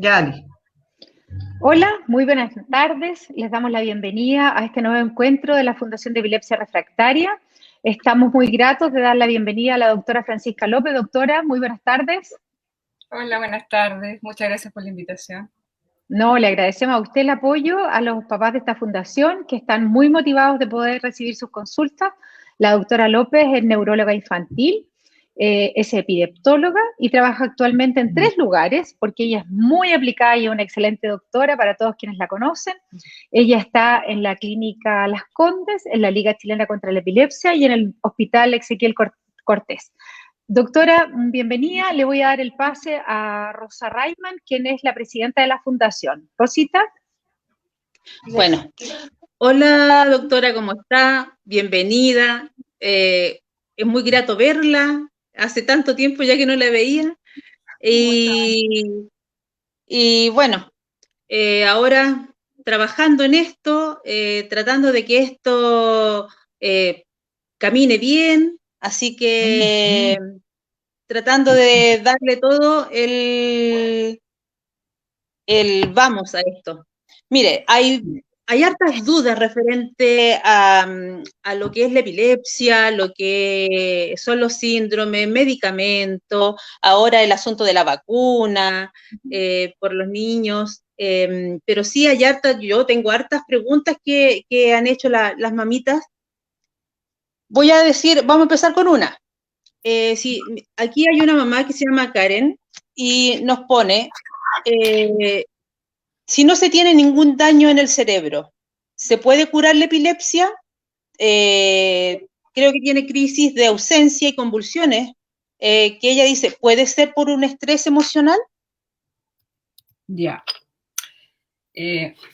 Yali. Hola, muy buenas tardes. Les damos la bienvenida a este nuevo encuentro de la Fundación de Epilepsia Refractaria. Estamos muy gratos de dar la bienvenida a la doctora Francisca López. Doctora, muy buenas tardes. Hola, buenas tardes. Muchas gracias por la invitación. No, le agradecemos a usted el apoyo, a los papás de esta fundación que están muy motivados de poder recibir sus consultas. La doctora López es neuróloga infantil, es epileptóloga y trabaja actualmente en 3 lugares porque ella es muy aplicada y es una excelente doctora para todos quienes la conocen. Ella está en la clínica Las Condes, en la Liga Chilena contra la Epilepsia y en el Hospital Ezequiel Cortés. Doctora, bienvenida. Le voy a dar el pase a Rosa Reitman, quien es la presidenta de la fundación. Rosita. Bueno, hola doctora, ¿cómo está? Bienvenida. Es muy grato verla. Hace tanto tiempo ya que no la veía. Y bueno, ahora trabajando en esto, tratando de que esto camine bien. Así que tratando de darle todo el vamos a esto. Mire, hay hartas dudas referente a lo que es la epilepsia, lo que son los síndromes, medicamentos, ahora el asunto de la vacuna por los niños, pero sí hay hartas, yo tengo hartas preguntas que han hecho las mamitas. Voy a decir, vamos a empezar con una. Sí, aquí hay una mamá que se llama Karen y nos pone, si no se tiene ningún daño en el cerebro, ¿se puede curar la epilepsia? Creo que tiene crisis de ausencia y convulsiones, que ella dice, ¿puede ser por un estrés emocional? Ya.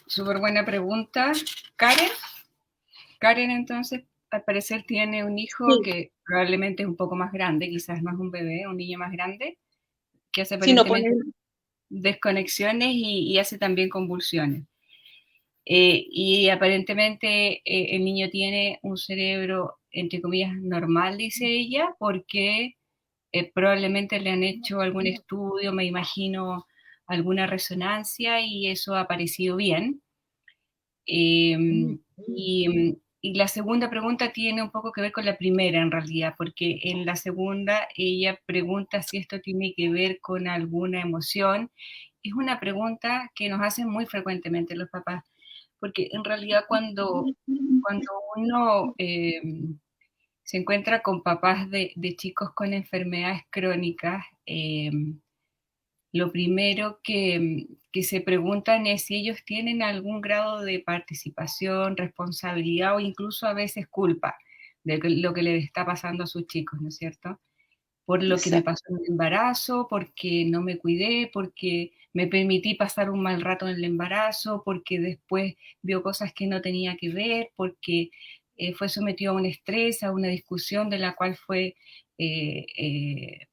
Súper buena pregunta. Karen. Karen, entonces, al parecer tiene un hijo que probablemente es un poco más grande, quizás no es un bebé, un niño más grande, que hace Sí, no pone... aparentemente desconexiones y hace también convulsiones. Y aparentemente el niño tiene un cerebro, entre comillas, normal, dice ella, porque probablemente le han hecho algún estudio, me imagino alguna resonancia y eso ha parecido bien. Y la segunda pregunta tiene un poco que ver con la primera en realidad, porque en la segunda ella pregunta si esto tiene que ver con alguna emoción. Es una pregunta que nos hacen muy frecuentemente los papás, porque en realidad cuando uno se encuentra con papás de chicos con enfermedades crónicas, lo primero que se preguntan es si ellos tienen algún grado de participación, responsabilidad o incluso a veces culpa de lo que les está pasando a sus chicos, ¿no es cierto? Por lo que me Exacto. pasó en el embarazo, porque no me cuidé, porque me permití pasar un mal rato en el embarazo, porque después vio cosas que no tenía que ver, porque fue sometido a un estrés, a una discusión de la cual fue eh, eh,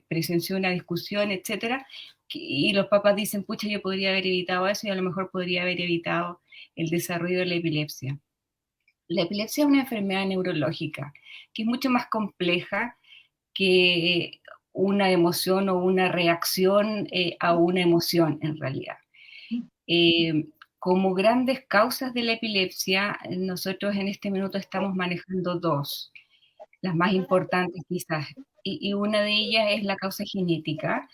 presenció una discusión, etcétera, y los papás dicen, pucha, yo podría haber evitado eso y a lo mejor podría haber evitado el desarrollo de la epilepsia. La epilepsia es una enfermedad neurológica que es mucho más compleja que una emoción o una reacción a una emoción en realidad. Como grandes causas de la epilepsia, nosotros en este minuto estamos manejando dos, las más importantes quizás, y una de ellas es la causa genética,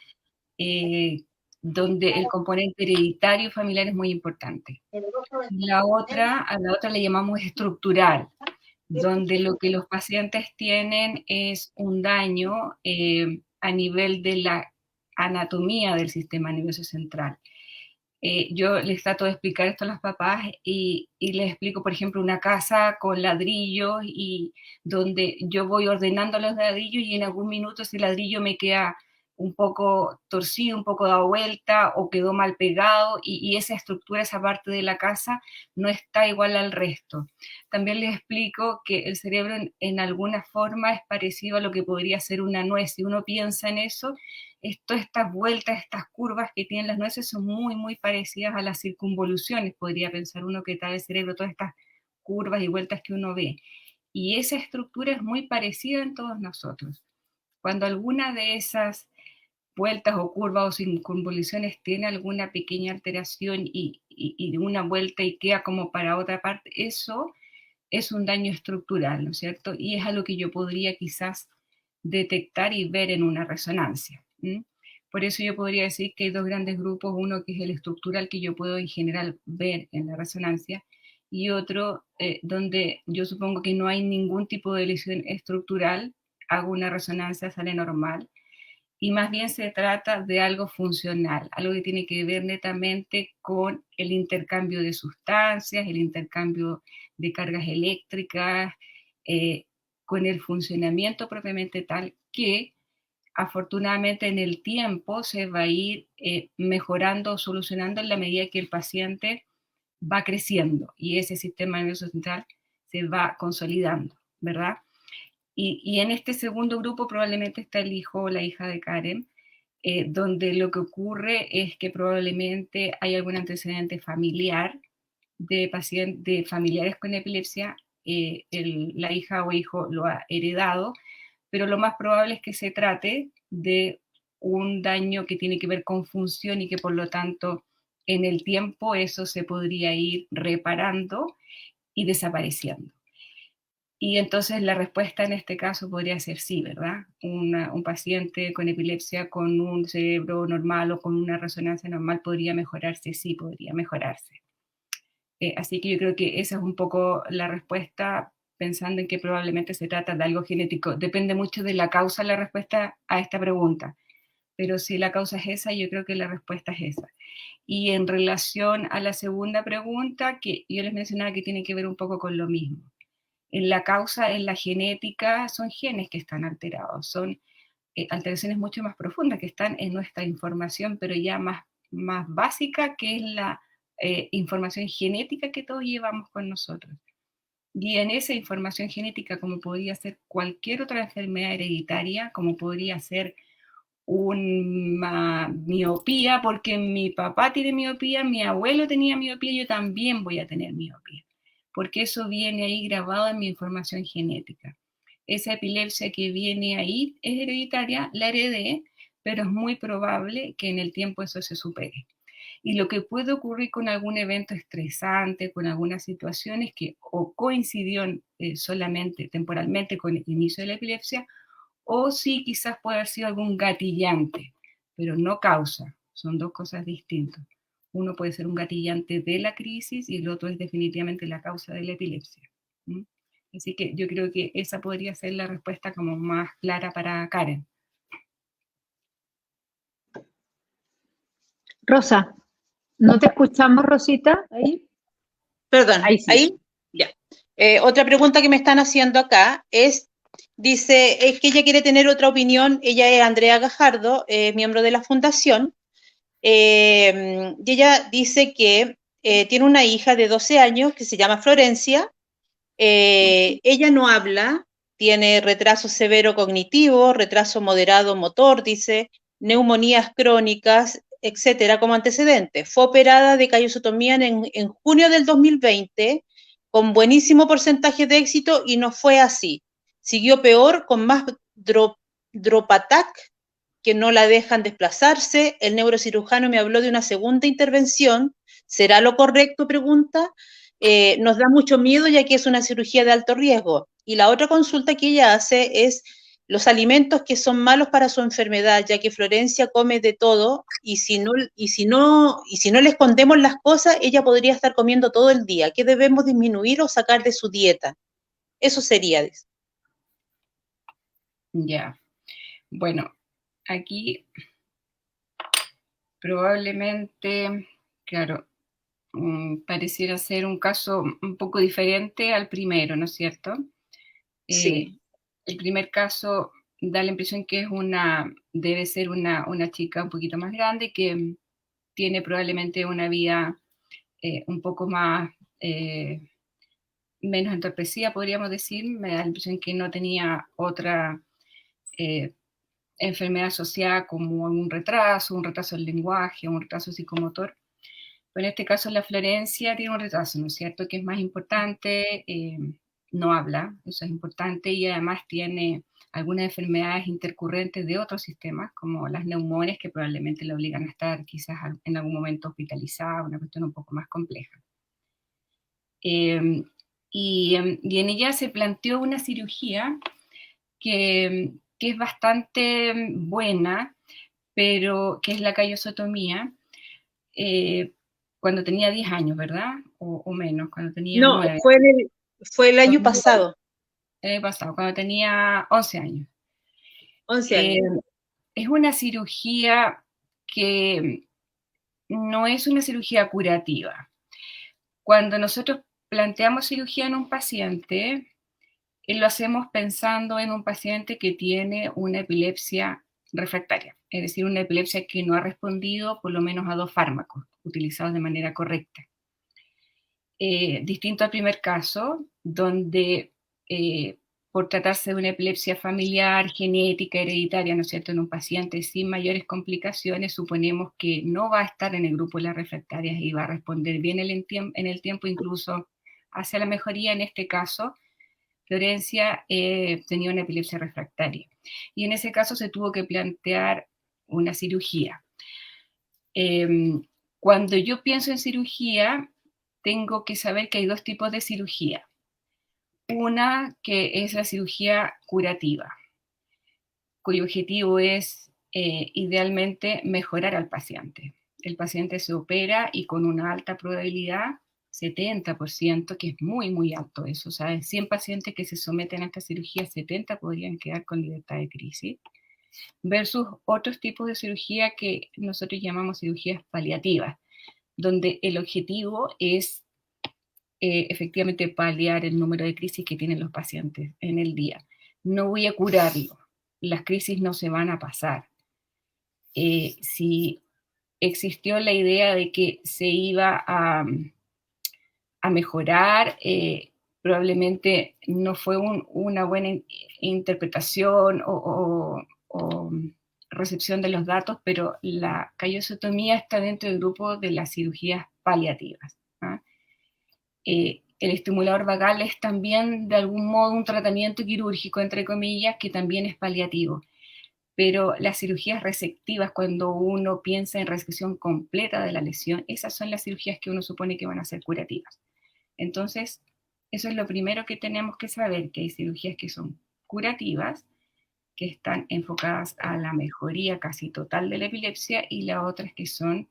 eh, donde el componente hereditario familiar es muy importante. A la otra le llamamos estructural, donde lo que los pacientes tienen es un daño a nivel de la anatomía del sistema nervioso central. Yo les trato de explicar esto a los papás y les explico, por ejemplo, una casa con ladrillos y donde yo voy ordenando los ladrillos y en algún minuto ese ladrillo me queda un poco torcido, un poco dado vuelta o quedó mal pegado y esa estructura, esa parte de la casa no está igual al resto. También les explico que el cerebro en alguna forma es parecido a lo que podría ser una nuez. Si uno piensa en eso, todas estas vueltas, estas curvas que tienen las nueces son muy, muy parecidas a las circunvoluciones, podría pensar uno que está el cerebro, todas estas curvas y vueltas que uno ve. Y esa estructura es muy parecida en todos nosotros. Cuando alguna de esas vueltas o curvas o circunvoluciones tiene alguna pequeña alteración y una vuelta y queda como para otra parte, eso es un daño estructural, ¿no es cierto? Y es algo que yo podría quizás detectar y ver en una resonancia. Por eso yo podría decir que hay dos grandes grupos, uno que es el estructural que yo puedo en general ver en la resonancia y otro donde yo supongo que no hay ningún tipo de lesión estructural, hago una resonancia, sale normal, y más bien se trata de algo funcional, algo que tiene que ver netamente con el intercambio de sustancias, el intercambio de cargas eléctricas, con el funcionamiento propiamente tal que afortunadamente en el tiempo se va a ir mejorando o solucionando en la medida que el paciente va creciendo y ese sistema nervioso central se va consolidando, ¿verdad? Y en este segundo grupo probablemente está el hijo o la hija de Karen, donde lo que ocurre es que probablemente hay algún antecedente familiar de familiares con epilepsia, la hija o hijo lo ha heredado, pero lo más probable es que se trate de un daño que tiene que ver con función y que por lo tanto en el tiempo eso se podría ir reparando y desapareciendo. Y entonces la respuesta en este caso podría ser sí, ¿verdad? Un paciente con epilepsia con un cerebro normal o con una resonancia normal podría mejorarse, sí, podría mejorarse. Así que yo creo que esa es un poco la respuesta, pensando en que probablemente se trata de algo genético. Depende mucho de la causa la respuesta a esta pregunta, pero si la causa es esa, yo creo que la respuesta es esa. Y en relación a la segunda pregunta, que yo les mencionaba que tiene que ver un poco con lo mismo. En la causa, en la genética, son genes que están alterados, son alteraciones mucho más profundas que están en nuestra información, pero ya más básica, que es la información genética que todos llevamos con nosotros. Y en esa información genética, como podría ser cualquier otra enfermedad hereditaria, como podría ser una miopía, porque mi papá tiene miopía, mi abuelo tenía miopía, yo también voy a tener miopía, porque eso viene ahí grabado en mi información genética. Esa epilepsia que viene ahí es hereditaria, la heredé, pero es muy probable que en el tiempo eso se supere. Y lo que puede ocurrir con algún evento estresante, con algunas situaciones que o coincidió solamente temporalmente con el inicio de la epilepsia, o sí quizás puede haber sido algún gatillante, pero no causa, son dos cosas distintas. Uno puede ser un gatillante de la crisis y el otro es definitivamente la causa de la epilepsia. ¿Mm? Así que yo creo que esa podría ser la respuesta como más clara para Karen. Rosa, ¿no te escuchamos, Rosita? ¿Ahí? Perdón, Ahí sí. ahí, ya. Otra pregunta que me están haciendo acá es, dice, es que ella quiere tener otra opinión, ella es Andrea Gajardo, miembro de la fundación, y ella dice que tiene una hija de 12 años que se llama Florencia, ella no habla, tiene retraso severo cognitivo, retraso moderado motor, dice, neumonías crónicas, etcétera, como antecedente. Fue operada de callosotomía en junio del 2020 con buenísimo porcentaje de éxito y no fue así. Siguió peor con más Dropatac que no la dejan desplazarse. El neurocirujano me habló de una segunda intervención. ¿Será lo correcto? Pregunta. Nos da mucho miedo ya que es una cirugía de alto riesgo. Y la otra consulta que ella hace es los alimentos que son malos para su enfermedad, ya que Florencia come de todo y si no le escondemos las cosas, ella podría estar comiendo todo el día. ¿Qué debemos disminuir o sacar de su dieta? Eso sería. Ya, bueno, aquí probablemente, claro, pareciera ser un caso un poco diferente al primero, ¿no es cierto? Sí. El primer caso da la impresión que debe ser una chica un poquito más grande que tiene probablemente una vida un poco más, menos entorpecida, podríamos decir. Me da la impresión que no tenía otra enfermedad asociada como un retraso del lenguaje, un retraso psicomotor. Pero en este caso la Florencia tiene un retraso, ¿no es cierto?, que es más importante, no habla, eso es importante, y además tiene algunas enfermedades intercurrentes de otros sistemas, como las neumonias, que probablemente le obligan a estar quizás en algún momento hospitalizada, una cuestión un poco más compleja. Y en ella se planteó una cirugía que es bastante buena, pero que es la callosotomía, cuando tenía 10 años, ¿verdad? O menos, cuando tenía No, 9. fue el año pasado, El año pasado, cuando tenía 11 años. 11 años. Es una cirugía que no es una cirugía curativa. Cuando nosotros planteamos cirugía en un paciente, lo hacemos pensando en un paciente que tiene una epilepsia refractaria, es decir, una epilepsia que no ha respondido por lo menos a 2 fármacos utilizados de manera correcta. Distinto al primer caso, donde por tratarse de una epilepsia familiar, genética, hereditaria, ¿no es cierto?, en un paciente sin mayores complicaciones, suponemos que no va a estar en el grupo de las refractarias y va a responder bien en el tiempo, incluso hacia la mejoría. En este caso, Florencia tenía una epilepsia refractaria. Y en ese caso se tuvo que plantear una cirugía. Cuando yo pienso en cirugía, tengo que saber que hay 2 tipos de cirugía. Una que es la cirugía curativa, cuyo objetivo es idealmente mejorar al paciente. El paciente se opera y con una alta probabilidad, 70%, que es muy, muy alto eso, o sea, de 100 pacientes que se someten a esta cirugía, 70 podrían quedar con libertad de crisis, versus otros tipos de cirugía que nosotros llamamos cirugías paliativas, donde el objetivo es efectivamente paliar el número de crisis que tienen los pacientes en el día. No voy a curarlo, las crisis no se van a pasar. Si existió la idea de que se iba a mejorar, probablemente no fue una buena interpretación o recepción de los datos, pero la callosotomía está dentro del grupo de las cirugías paliativas. ¿Ah? El estimulador vagal es también de algún modo un tratamiento quirúrgico, entre comillas, que también es paliativo. Pero las cirugías resectivas, cuando uno piensa en resección completa de la lesión, esas son las cirugías que uno supone que van a ser curativas. Entonces, eso es lo primero que tenemos que saber, que hay cirugías que son curativas, que están enfocadas a la mejoría casi total de la epilepsia, y las otras que son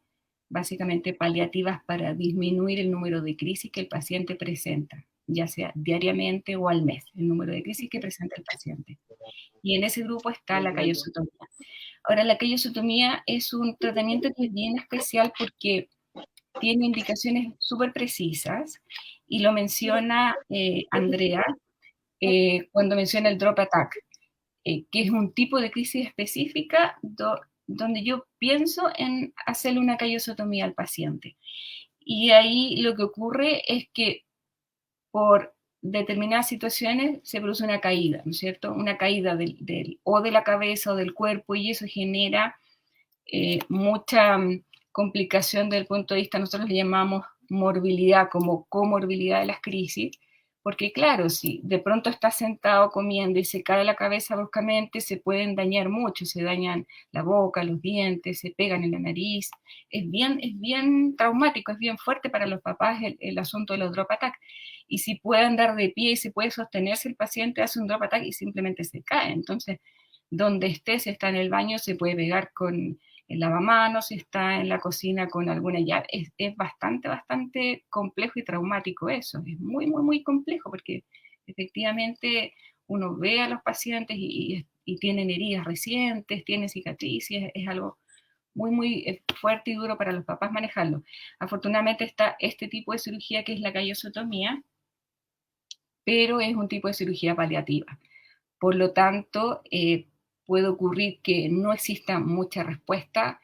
básicamente paliativas para disminuir el número de crisis que el paciente presenta, ya sea diariamente o al mes, el número de crisis que presenta el paciente. Y en ese grupo está la callosotomía. Ahora, la callosotomía es un tratamiento que es bien especial porque tiene indicaciones súper precisas, y lo menciona Andrea cuando menciona el drop attack, que es un tipo de crisis específica donde yo pienso en hacerle una callosotomía al paciente. Y ahí lo que ocurre es que por determinadas situaciones se produce una caída, ¿no es cierto? Una caída o de la cabeza o del cuerpo, y eso genera mucha complicación desde el punto de vista, nosotros le llamamos morbilidad, como comorbilidad de las crisis, porque claro, si de pronto estás sentado comiendo y se cae la cabeza bruscamente, se pueden dañar mucho, se dañan la boca, los dientes, se pegan en la nariz, es bien traumático, es bien fuerte para los papás el asunto de los drop attack. Y si puede andar de pie y se puede sostenerse, el paciente hace un drop attack y simplemente se cae. Entonces, donde esté, si está en el baño, se puede pegar con el lavamanos, si está en la cocina con alguna llave. Es bastante complejo y traumático eso. Es muy complejo porque efectivamente uno ve a los pacientes y tienen heridas recientes, tienen cicatrices, es algo muy fuerte y duro para los papás manejarlo. Afortunadamente está este tipo de cirugía que es la callosotomía, pero es un tipo de cirugía paliativa. Por lo tanto, puede ocurrir que no exista mucha respuesta,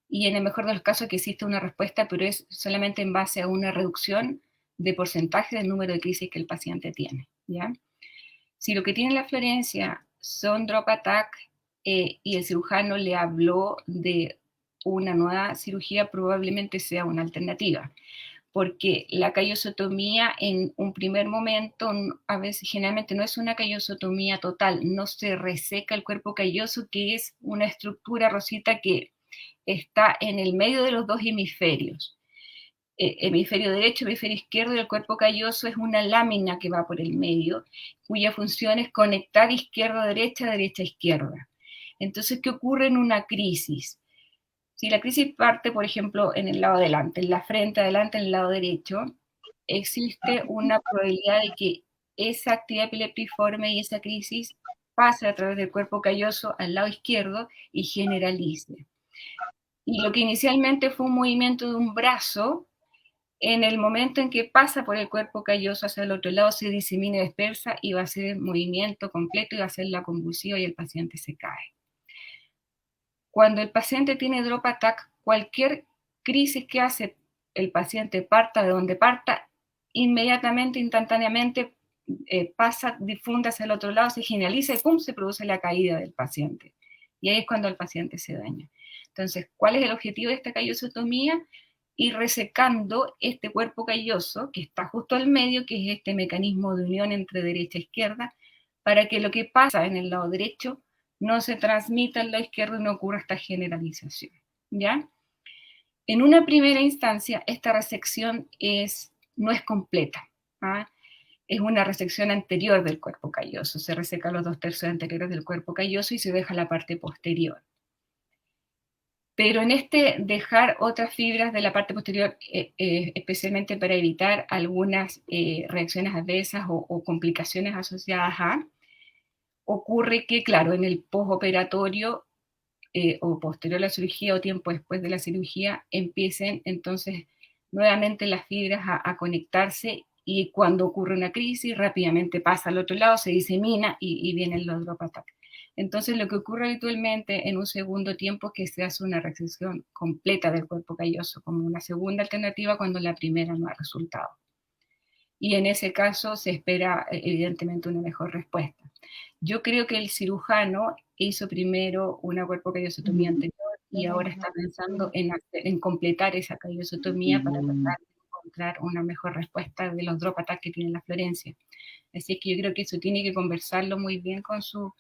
y en el mejor de los casos que existe una respuesta, pero es solamente en base a una reducción de porcentaje del número de crisis que el paciente tiene, ¿ya? Si lo que tiene la Florencia son drop attack y el cirujano le habló de una nueva cirugía, probablemente sea una alternativa. porque la callosotomía en un primer momento, a veces generalmente no es una callosotomía total, no se reseca el cuerpo calloso, que es una estructura, Rosita, que está en el medio de los dos hemisferios. Hemisferio derecho, hemisferio izquierdo, y el cuerpo calloso es una lámina que va por el medio, cuya función es conectar izquierda-derecha, derecha-izquierda. Entonces, ¿qué ocurre en una crisis? Si la crisis parte, por ejemplo, en el lado adelante, en la frente adelante, en el lado derecho, existe una probabilidad de que esa actividad epileptiforme y esa crisis pase a través del cuerpo calloso al lado izquierdo y generalice. Y lo que inicialmente fue un movimiento de un brazo, en el momento en que pasa por el cuerpo calloso hacia el otro lado, se disemina y dispersa y va a ser el movimiento completo y va a ser la convulsiva y el paciente se cae. Cuando el paciente tiene drop attack, cualquier crisis que hace el paciente, parta de donde parta, inmediatamente, instantáneamente, pasa, difunde hacia el otro lado, se generaliza y ¡pum!, se produce la caída del paciente. Y ahí es cuando el paciente se daña. Entonces, ¿cuál es el objetivo de esta callosotomía? Ir resecando este cuerpo calloso que está justo al medio, que es este mecanismo de unión entre derecha e izquierda, para que lo que pasa en el lado derecho no se transmita al lado izquierdo y no ocurra esta generalización, ¿ya? En una primera instancia, esta resección no es completa, ¿ah? Es una resección anterior del cuerpo calloso, se reseca los 2/3 anteriores del cuerpo calloso y se deja la parte posterior. Pero en este dejar otras fibras de la parte posterior, especialmente para evitar algunas reacciones adversas o complicaciones asociadas a, ocurre que, claro, en el postoperatorio o posterior a la cirugía o tiempo después de la cirugía, empiecen entonces nuevamente las fibras a conectarse, y cuando ocurre una crisis rápidamente pasa al otro lado, se disemina y vienen los drop attack. Entonces lo que ocurre habitualmente en un segundo tiempo es que se hace una resección completa del cuerpo calloso como una segunda alternativa cuando la primera no ha resultado. Y en ese caso se espera evidentemente una mejor respuesta. Yo creo que el cirujano hizo primero una cuerpo callosotomía anterior y ahora está pensando en completar esa callosotomía para tratar de encontrar una mejor respuesta de los drop attacks que tiene la Florencia. Así que yo creo que eso tiene que conversarlo muy bien con su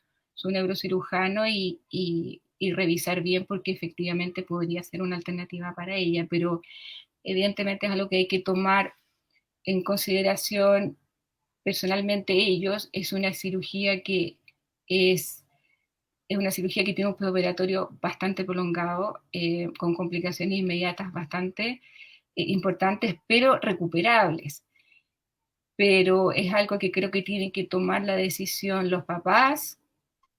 neurocirujano y revisar bien, porque efectivamente podría ser una alternativa para ella, pero evidentemente es algo que hay que tomar en consideración personalmente ellos. Es una cirugía que es una cirugía que tiene un postoperatorio bastante prolongado, con complicaciones inmediatas bastante importantes, pero recuperables. Pero es algo que creo que tienen que tomar la decisión los papás,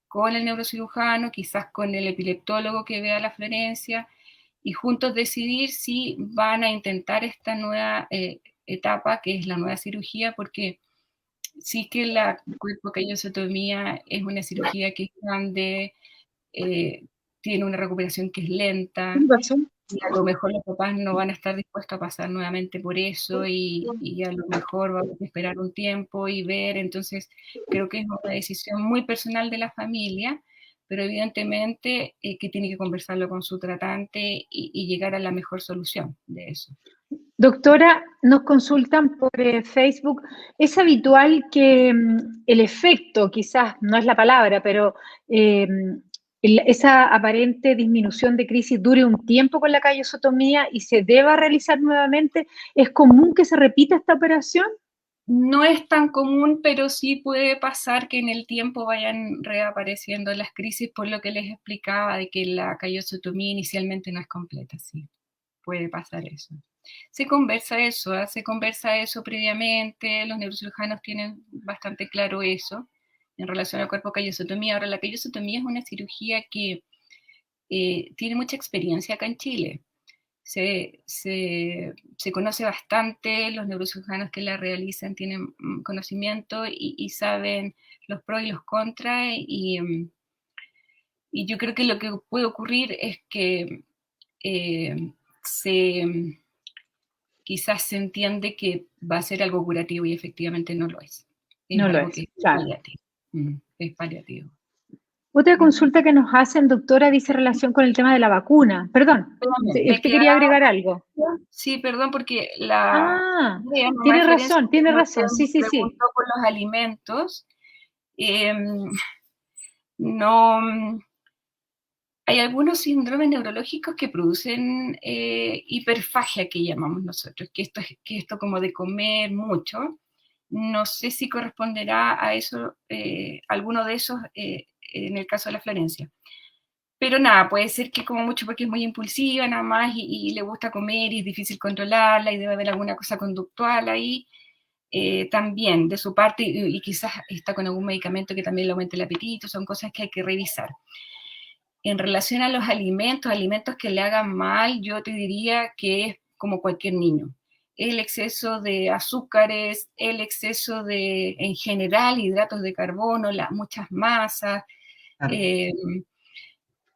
con el neurocirujano, quizás con el epileptólogo que vea la Florencia, y juntos decidir si van a intentar esta nueva etapa, que es la nueva cirugía, porque sí que la cuerpo callosotomía es una cirugía que es grande, tiene una recuperación que es lenta, y a lo mejor los papás no van a estar dispuestos a pasar nuevamente por eso, y a lo mejor vamos a esperar un tiempo y ver. Entonces creo que es una decisión muy personal de la familia, pero evidentemente que tiene que conversarlo con su tratante y llegar a la mejor solución de eso. Doctora, nos consultan por Facebook. ¿Es habitual que el efecto, quizás no es la palabra, pero esa aparente disminución de crisis dure un tiempo con la callosotomía y se deba realizar nuevamente? ¿Es común que se repita esta operación? No es tan común, pero sí puede pasar que en el tiempo vayan reapareciendo las crisis, por lo que les explicaba de que la callosotomía inicialmente no es completa, sí, puede pasar eso. Se conversa eso previamente, los neurocirujanos tienen bastante claro eso en relación al cuerpo callosotomía. Ahora, la callosotomía es una cirugía que tiene mucha experiencia acá en Chile. Se conoce bastante, los neurocirujanos que la realizan tienen conocimiento y saben los pros y los contras, y yo creo que lo que puede ocurrir es que quizás se entiende que va a ser algo curativo y efectivamente no lo es. Es no lo algo es, que es claro. paliativo. Es paliativo. Otra consulta que nos hacen, doctora, dice relación con el tema de la vacuna. Perdón, Me usted quería quedaba, agregar algo. sí, perdón, porque Ah, mamá de Florencia tiene usted razón, sí, me sí, sí. preguntó por los alimentos. No, hay algunos síndromes neurológicos que producen hiperfagia, que llamamos nosotros, que esto como de comer mucho. No sé si corresponderá a eso, alguno de esos en el caso de la Florencia. Pero nada, puede ser que como mucho porque es muy impulsiva nada más y le gusta comer y es difícil controlarla y debe haber alguna cosa conductual ahí. También de su parte y quizás está con algún medicamento que también le aumente el apetito, son cosas que hay que revisar. En relación a los alimentos que le hagan mal, yo te diría que es como cualquier niño. El exceso de azúcares, el exceso de, en general, hidratos de carbono, muchas masas, eh,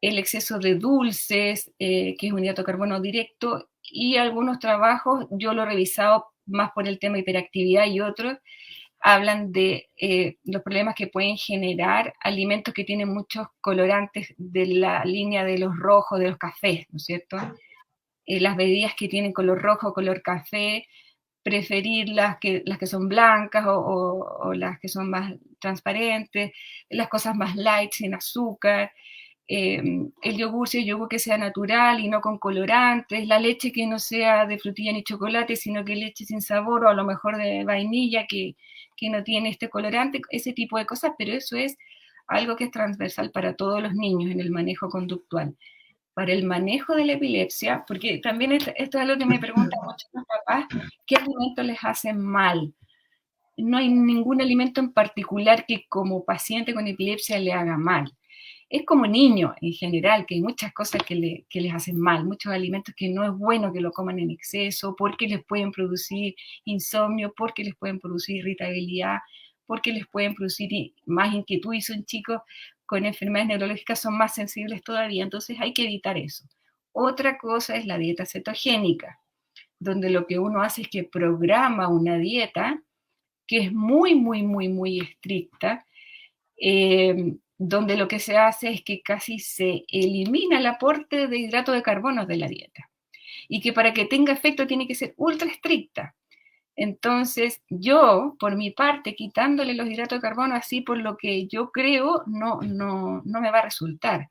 el exceso de dulces, que es un hidrato de carbono directo, y algunos trabajos, yo lo he revisado más por el tema de hiperactividad y otros, hablan de los problemas que pueden generar alimentos que tienen muchos colorantes de la línea de los rojos, de los cafés, ¿no es cierto? Las bebidas que tienen color rojo, color café, preferir las que son blancas o las que son más transparentes, las cosas más light, sin azúcar, el yogur, si es yogur que sea natural y no con colorantes, la leche que no sea de frutilla ni chocolate, sino que leche sin sabor o a lo mejor de vainilla que no tiene este colorante, ese tipo de cosas, pero eso es algo que es transversal para todos los niños en el manejo conductual. Para el manejo de la epilepsia, porque también esto es algo que me preguntan muchos los papás, ¿qué alimentos les hacen mal? No hay ningún alimento en particular que como paciente con epilepsia le haga mal. Es como niño en general, que hay muchas cosas que les hacen mal, muchos alimentos que no es bueno que lo coman en exceso, porque les pueden producir insomnio, porque les pueden producir irritabilidad, porque les pueden producir más inquietud y son chicos con enfermedades neurológicas, son más sensibles todavía, entonces hay que evitar eso. Otra cosa es la dieta cetogénica, donde lo que uno hace es que programa una dieta que es muy, muy, muy, muy estricta, donde lo que se hace es que casi se elimina el aporte de hidrato de carbono de la dieta y que para que tenga efecto tiene que ser ultra estricta. Entonces, yo, por mi parte, quitándole los hidratos de carbono así por lo que yo creo, no me va a resultar.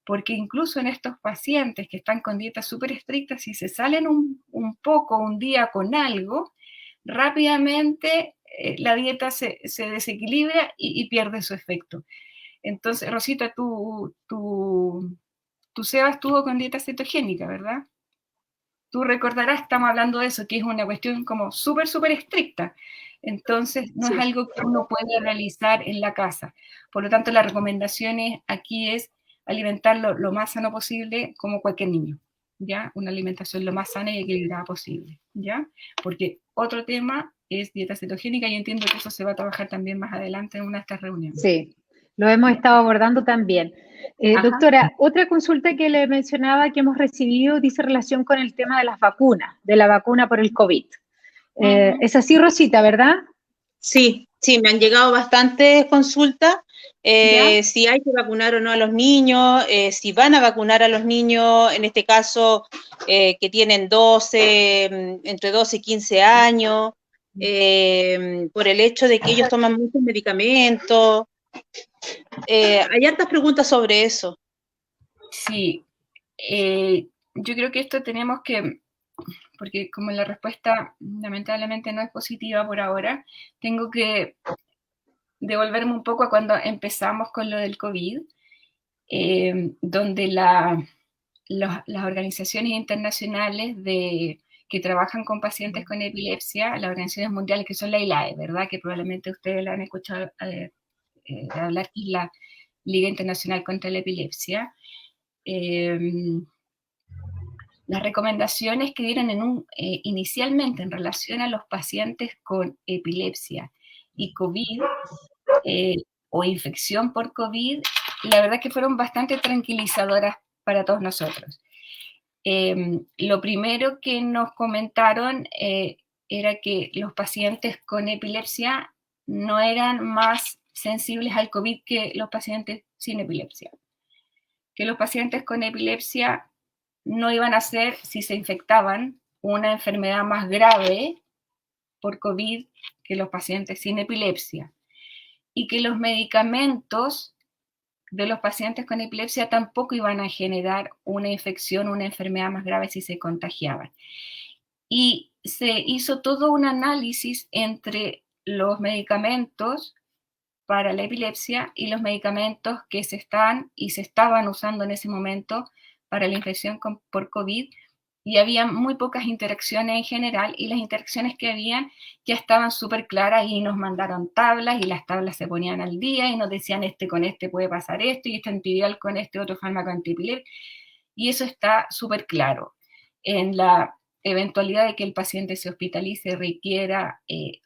Porque incluso en estos pacientes que están con dietas súper estrictas, si se salen un poco un día con algo, rápidamente la dieta se desequilibra y pierde su efecto. Entonces, Rosita, tu Seba estuvo con dieta cetogénica, ¿verdad? Tú recordarás, estamos hablando de eso, que es una cuestión como súper, súper estricta. Entonces, no es algo que uno puede realizar en la casa. Por lo tanto, la recomendación aquí es alimentarlo lo más sano posible como cualquier niño, ¿ya? Una alimentación lo más sana y equilibrada posible, ¿ya? Porque otro tema es dieta cetogénica y entiendo que eso se va a trabajar también más adelante en una de estas reuniones. Sí, lo hemos ¿Ya? estado abordando también. Ajá. Doctora, otra consulta que le mencionaba que hemos recibido dice relación con el tema de las vacunas, de la vacuna por el COVID. Es así, Rosita, ¿verdad? Sí, sí, me han llegado bastantes consultas, ¿Ya? si hay que vacunar o no a los niños, si van a vacunar a los niños, en este caso, que tienen 12, entre 12 y 15 años, por el hecho de que ellos toman muchos medicamentos. Hay hartas preguntas sobre eso. Sí. Yo creo que esto tenemos que, porque como la respuesta lamentablemente no es positiva por ahora, tengo que devolverme un poco a cuando empezamos con lo del COVID, donde las organizaciones internacionales que trabajan con pacientes con epilepsia, las organizaciones mundiales que son la ILAE, ¿verdad? Que probablemente ustedes la han escuchado hablar, que es la Liga Internacional contra la Epilepsia. Las recomendaciones que dieron inicialmente en relación a los pacientes con epilepsia y COVID o infección por COVID, la verdad que fueron bastante tranquilizadoras para todos nosotros. Lo primero que nos comentaron era que los pacientes con epilepsia no eran más sensibles al COVID que los pacientes sin epilepsia. Que los pacientes con epilepsia no iban a ser, si se infectaban, una enfermedad más grave por COVID que los pacientes sin epilepsia. Y que los medicamentos de los pacientes con epilepsia tampoco iban a generar una infección, una enfermedad más grave si se contagiaban. Y se hizo todo un análisis entre los medicamentos para la epilepsia y los medicamentos que se estaban usando en ese momento para la infección por COVID, y había muy pocas interacciones en general, y las interacciones que habían ya estaban súper claras, y nos mandaron tablas, y las tablas se ponían al día, y nos decían con este puede pasar esto, y este antiviral con este otro fármaco antiepilético, y eso está súper claro. En la eventualidad de que el paciente se hospitalice y requiera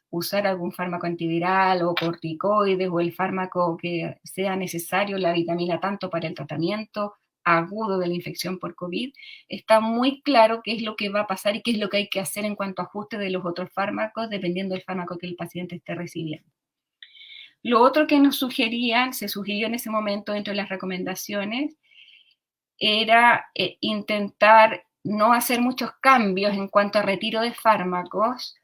usar algún fármaco antiviral o corticoides o el fármaco que sea necesario, la vitamina tanto para el tratamiento agudo de la infección por COVID, está muy claro qué es lo que va a pasar y qué es lo que hay que hacer en cuanto a ajuste de los otros fármacos, dependiendo del fármaco que el paciente esté recibiendo. Lo otro que nos se sugirió en ese momento dentro de las recomendaciones, era intentar no hacer muchos cambios en cuanto a retiro de fármacos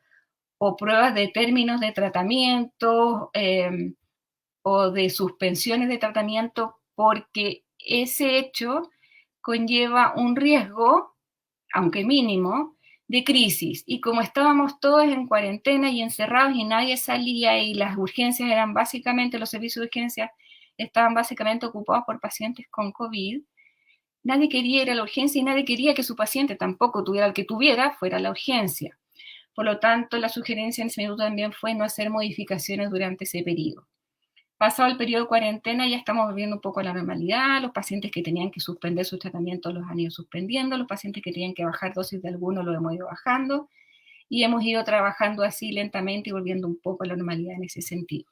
o pruebas de términos de tratamiento o de suspensiones de tratamiento, porque ese hecho conlleva un riesgo, aunque mínimo, de crisis. Y como estábamos todos en cuarentena y encerrados y nadie salía y las urgencias eran básicamente, los servicios de urgencia estaban básicamente ocupados por pacientes con COVID, nadie quería ir a la urgencia y nadie quería que su paciente tampoco tuviera el que tuviera, fuera a la urgencia. Por lo tanto, la sugerencia en ese minuto también fue no hacer modificaciones durante ese periodo. Pasado el periodo de cuarentena, ya estamos volviendo un poco a la normalidad. Los pacientes que tenían que suspender sus tratamientos los han ido suspendiendo. Los pacientes que tenían que bajar dosis de alguno los hemos ido bajando. Y hemos ido trabajando así lentamente y volviendo un poco a la normalidad en ese sentido.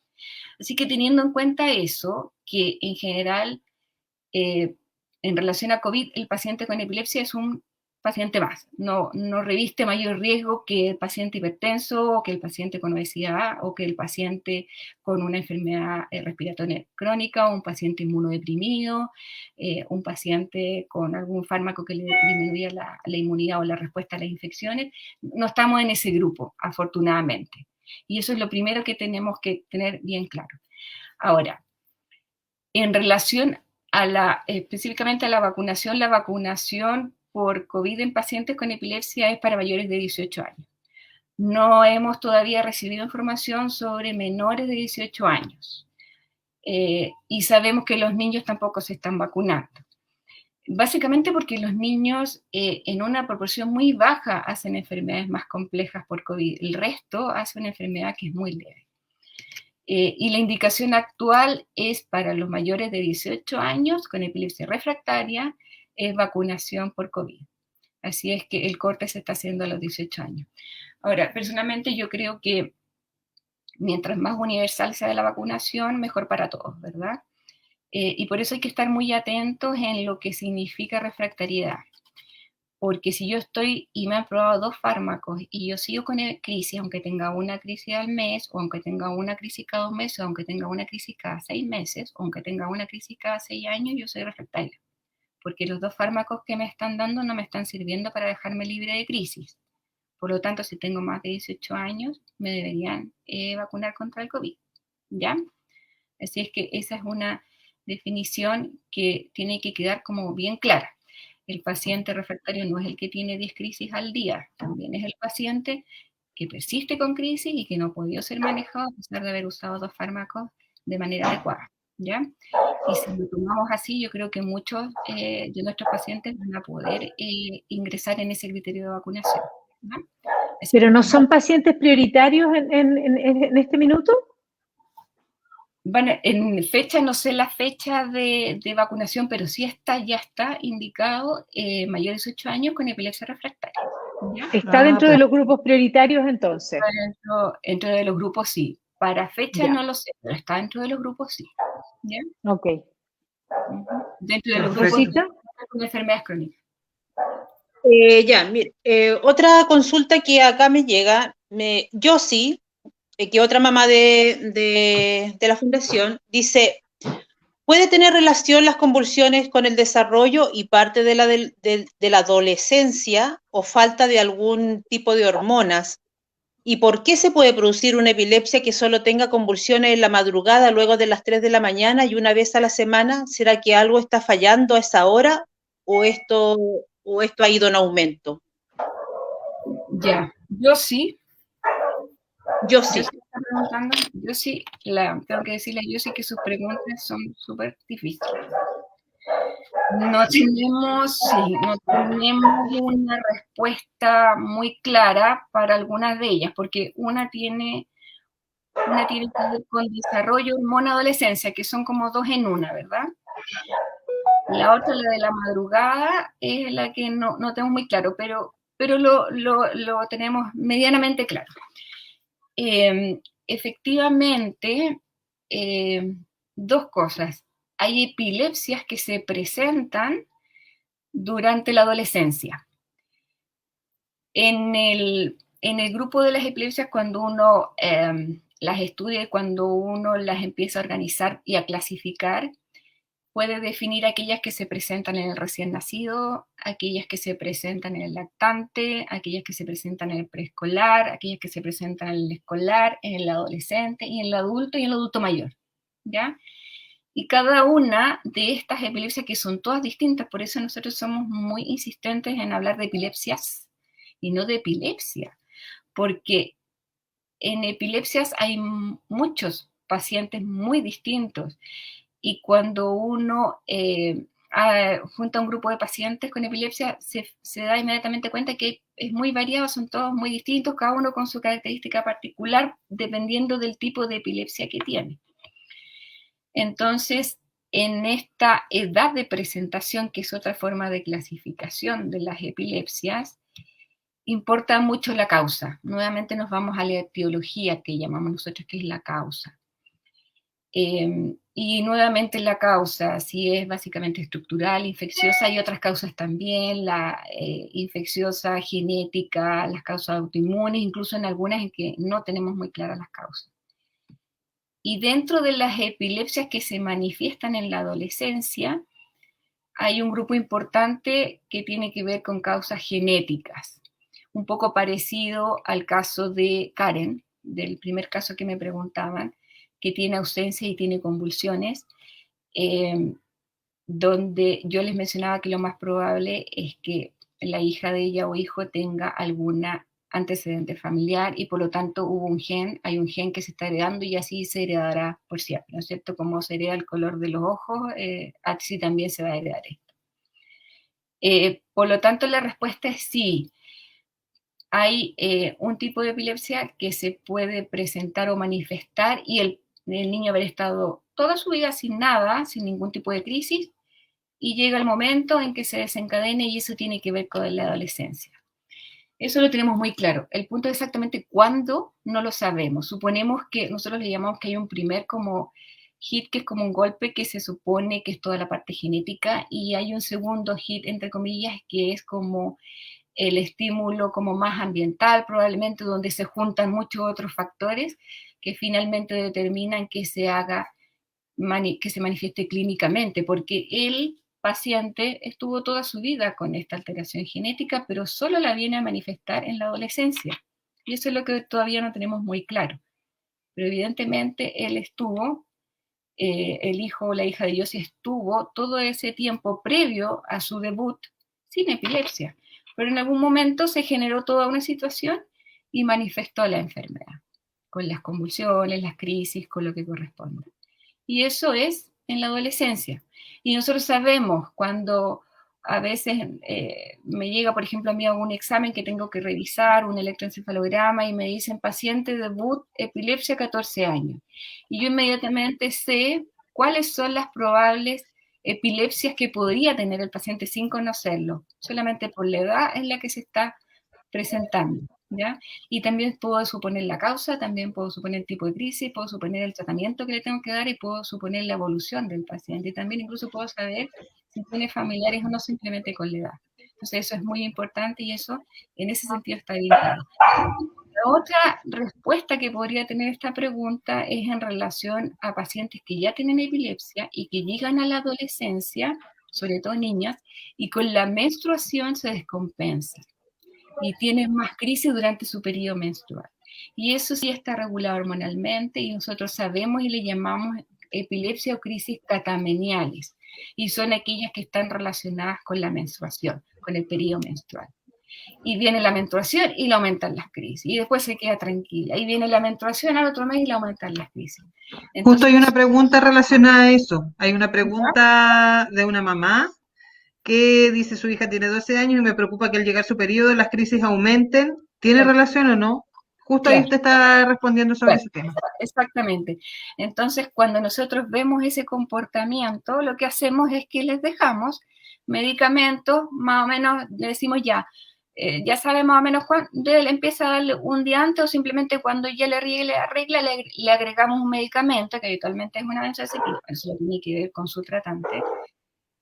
Así que teniendo en cuenta eso, que en general, en relación a COVID, el paciente con epilepsia es un paciente más, no reviste mayor riesgo que el paciente hipertenso, o que el paciente con obesidad, o que el paciente con una enfermedad respiratoria crónica, o un paciente inmunodeprimido, un paciente con algún fármaco que le disminuya la inmunidad o la respuesta a las infecciones. No estamos en ese grupo, afortunadamente. Y eso es lo primero que tenemos que tener bien claro. Ahora, en relación específicamente a la vacunación por COVID en pacientes con epilepsia es para mayores de 18 años. No hemos todavía recibido información sobre menores de 18 años. Y sabemos que los niños tampoco se están vacunando. Básicamente porque los niños en una proporción muy baja hacen enfermedades más complejas por COVID. El resto hace una enfermedad que es muy leve. Y la indicación actual es para los mayores de 18 años con epilepsia refractaria, es vacunación por COVID. Así es que el corte se está haciendo a los 18 años. Ahora, personalmente yo creo que mientras más universal sea la vacunación, mejor para todos, ¿verdad? Y por eso hay que estar muy atentos en lo que significa refractariedad. Porque si yo estoy y me han probado 2 fármacos y yo sigo con crisis, aunque tenga una crisis al mes, o aunque tenga una crisis cada 2 meses, o aunque tenga una crisis cada 6 meses, o aunque tenga una crisis cada 6 años, yo soy refractaria. Porque los 2 fármacos que me están dando no me están sirviendo para dejarme libre de crisis. Por lo tanto, si tengo más de 18 años, me deberían vacunar contra el COVID, ¿ya? Así es que esa es una definición que tiene que quedar como bien clara. El paciente refractario no es el que tiene 10 crisis al día, también es el paciente que persiste con crisis y que no ha podido ser manejado a pesar de haber usado 2 fármacos de manera adecuada, ¿ya? Y si lo tomamos así, yo creo que muchos de nuestros pacientes van a poder ingresar en ese criterio de vacunación, ¿no? ¿Pero no son pacientes prioritarios en este minuto? Bueno, en fecha, no sé la fecha de vacunación, pero sí ya está indicado mayores de 18 años con epilepsia refractaria, ¿ya? ¿Está dentro de los grupos prioritarios entonces? Dentro de los grupos sí. Para fecha no lo sé, pero está dentro de los grupos sí, ¿ya? Ok. Dentro de los grupos con enfermedades crónicas. Ya, mire, otra consulta que acá me llega, yo sí, que otra mamá de la fundación dice, ¿Puede tener relación las convulsiones con el desarrollo y parte de la adolescencia o falta de algún tipo de hormonas? ¿Y por qué se puede producir una epilepsia que solo tenga convulsiones en la madrugada luego de las 3 de la mañana y una vez a la semana? ¿Será que algo está fallando a esa hora o esto ha ido en aumento? Ya, yo sí. Yo sí. Está preguntando, yo sí, tengo que decirle a Yossi que sus preguntas son súper difíciles. No tenemos una respuesta muy clara para algunas de ellas, porque una tiene que ver con desarrollo, hormona, adolescencia, que son como dos en una, ¿verdad? La otra, la de la madrugada, es la que no tengo muy claro, pero lo tenemos medianamente claro. Efectivamente, dos cosas. Hay epilepsias que se presentan durante la adolescencia. En el grupo de las epilepsias, cuando uno las estudia y cuando uno las empieza a organizar y a clasificar, puede definir aquellas que se presentan en el recién nacido, aquellas que se presentan en el lactante, aquellas que se presentan en el preescolar, aquellas que se presentan en el escolar, en el adolescente y en el adulto mayor, ¿ya? Y cada una de estas epilepsias, que son todas distintas, por eso nosotros somos muy insistentes en hablar de epilepsias y no de epilepsia, porque en epilepsias hay muchos pacientes muy distintos. Y cuando uno junta un grupo de pacientes con epilepsia, se da inmediatamente cuenta que es muy variado, son todos muy distintos, cada uno con su característica particular, dependiendo del tipo de epilepsia que tiene. Entonces, en esta edad de presentación, que es otra forma de clasificación de las epilepsias, importa mucho la causa. Nuevamente nos vamos a la etiología, que llamamos nosotros, que es la causa. Y nuevamente la causa, si es básicamente estructural, infecciosa, hay otras causas también, la infecciosa, genética, las causas autoinmunes, incluso en algunas en que no tenemos muy claras las causas. Y dentro de las epilepsias que se manifiestan en la adolescencia, hay un grupo importante que tiene que ver con causas genéticas, un poco parecido al caso de Karen, del primer caso que me preguntaban, que tiene ausencia y tiene convulsiones, donde yo les mencionaba que lo más probable es que la hija de ella o hijo tenga alguna antecedente familiar y por lo tanto hay un gen que se está heredando y así se heredará por siempre, ¿no es cierto? Como se hereda el color de los ojos, así también se va a heredar esto. Por lo tanto, la respuesta es sí. Hay un tipo de epilepsia que se puede presentar o manifestar y el niño haber estado toda su vida sin nada, sin ningún tipo de crisis, y llega el momento en que se desencadena y eso tiene que ver con la adolescencia. Eso lo tenemos muy claro. El punto de exactamente cuándo no lo sabemos. Suponemos que nosotros le llamamos que hay un primer como hit, que es como un golpe que se supone que es toda la parte genética, y hay un segundo hit, entre comillas, que es como el estímulo como más ambiental, probablemente, donde se juntan muchos otros factores que finalmente determinan que se manifieste clínicamente, porque el paciente estuvo toda su vida con esta alteración genética, pero solo la viene a manifestar en la adolescencia. Y eso es lo que todavía no tenemos muy claro. Pero evidentemente él estuvo, el hijo o la hija de Yossi estuvo todo ese tiempo previo a su debut sin epilepsia. Pero en algún momento se generó toda una situación y manifestó la enfermedad, con las convulsiones, las crisis, con lo que corresponde. Y eso es en la adolescencia. Y nosotros sabemos cuando a veces me llega, por ejemplo, a mí algún examen que tengo que revisar, un electroencefalograma, y me dicen paciente debut, epilepsia, 14 años. Y yo inmediatamente sé cuáles son las probables epilepsias que podría tener el paciente sin conocerlo, solamente por la edad en la que se está presentando, ¿ya? Y también puedo suponer la causa, también puedo suponer el tipo de crisis, puedo suponer el tratamiento que le tengo que dar y puedo suponer la evolución del paciente. Y también incluso puedo saber si tiene familiares o no, simplemente con la edad. Entonces eso es muy importante y eso en ese sentido está bien claro. otra respuesta que podría tener esta pregunta es en relación a pacientes que ya tienen epilepsia y que llegan a la adolescencia, sobre todo niñas, y con la menstruación se descompensan y tienen más crisis durante su periodo menstrual. Y eso sí está regulado hormonalmente y nosotros sabemos y le llamamos epilepsia o crisis catameniales, y son aquellas que están relacionadas con la menstruación, con el periodo menstrual. Y viene la menstruación y le aumentan las crisis, y después se queda tranquila, y viene la menstruación al otro mes y le aumentan las crisis. Entonces, justo hay una pregunta relacionada a eso. Hay una ¿ya? pregunta de una mamá que dice su hija tiene 12 años y me preocupa que al llegar su periodo las crisis aumenten. ¿Tiene Claro. relación o no? Justo Claro. ahí usted está respondiendo sobre ese tema. Exactamente. Entonces, cuando nosotros vemos ese comportamiento, lo que hacemos es que les dejamos medicamentos, más o menos, le decimos ya sabe más o menos cuándo le empieza a darle un día antes, o simplemente cuando ya le arregla, le agregamos un medicamento, que habitualmente es una benzodiazepina, eso tiene que ver con su tratante,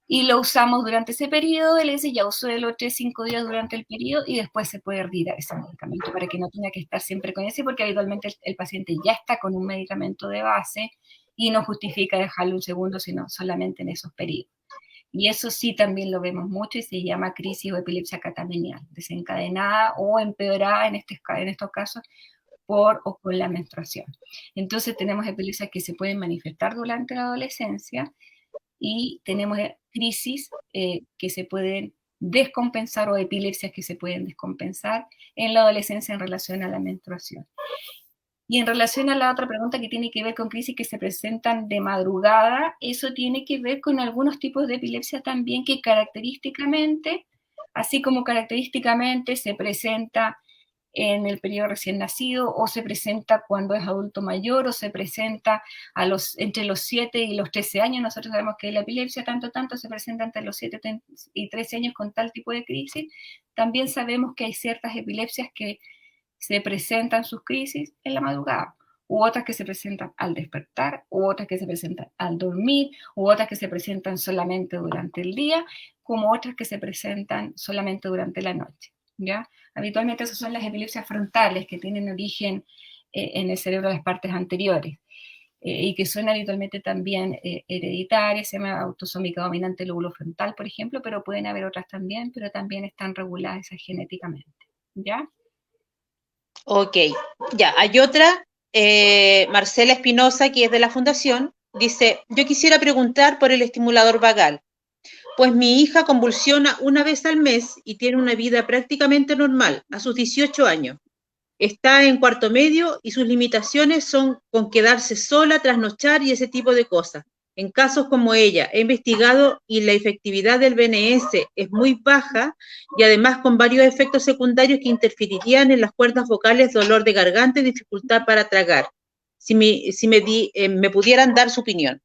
y lo usamos durante ese periodo, él dice ya usó de los 3-5 días durante el periodo y después se puede retirar ese medicamento para que no tenga que estar siempre con ese, porque habitualmente el paciente ya está con un medicamento de base y no justifica dejarlo un segundo, sino solamente en esos periodos. Y eso sí también lo vemos mucho y se llama crisis o epilepsia catamenial, desencadenada o empeorada en estos casos por o con la menstruación. Entonces tenemos epilepsias que se pueden manifestar durante la adolescencia, y tenemos crisis que se pueden descompensar, o epilepsias que se pueden descompensar en la adolescencia en relación a la menstruación. Y en relación a la otra pregunta que tiene que ver con crisis que se presentan de madrugada, eso tiene que ver con algunos tipos de epilepsia también que característicamente, así como característicamente se presenta en el periodo recién nacido, o se presenta cuando es adulto mayor, o se presenta entre los 7 y los 13 años. Nosotros sabemos que la epilepsia tanto se presenta entre los 7 y 13 años con tal tipo de crisis. También sabemos que hay ciertas epilepsias que se presentan sus crisis en la madrugada, u otras que se presentan al despertar, u otras que se presentan al dormir, u otras que se presentan solamente durante el día, como otras que se presentan solamente durante la noche, ¿ya? Habitualmente esas son las epilepsias frontales, que tienen origen en el cerebro de las partes anteriores, y que son habitualmente también hereditarias, se llama autosómica dominante lóbulo frontal, por ejemplo, pero pueden haber otras también, pero también están reguladas esas genéticamente, ¿ya? Ok, ya, hay otra, Marcela Espinosa, que es de la Fundación, dice, yo quisiera preguntar por el estimulador vagal, pues mi hija convulsiona una vez al mes y tiene una vida prácticamente normal a sus 18 años. Está en cuarto medio y sus limitaciones son con quedarse sola, trasnochar y ese tipo de cosas. En casos como ella, he investigado y la efectividad del BNS es muy baja y además con varios efectos secundarios que interferirían en las cuerdas vocales, dolor de garganta y dificultad para tragar. Si me pudieran dar su opinión.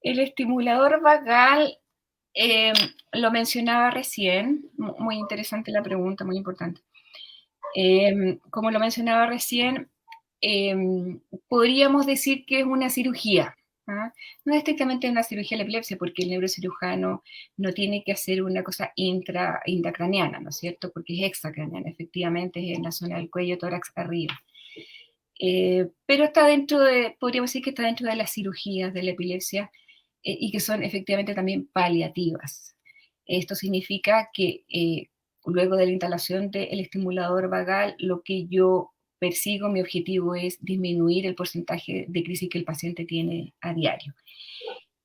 El estimulador vagal, lo mencionaba recién, muy interesante la pregunta, muy importante. Como lo mencionaba recién, podríamos decir que es una cirugía. ¿Ah? No es estrictamente una cirugía de la epilepsia, porque el neurocirujano no tiene que hacer una cosa intracraneana, ¿no es cierto? Porque es extracraneana, efectivamente es en la zona del cuello, tórax, arriba. Pero está podríamos decir que está dentro de las cirugías de la epilepsia, y que son efectivamente también paliativas. Esto significa que luego de la instalación del estimulador vagal, lo que yo persigo, mi objetivo es disminuir el porcentaje de crisis que el paciente tiene a diario.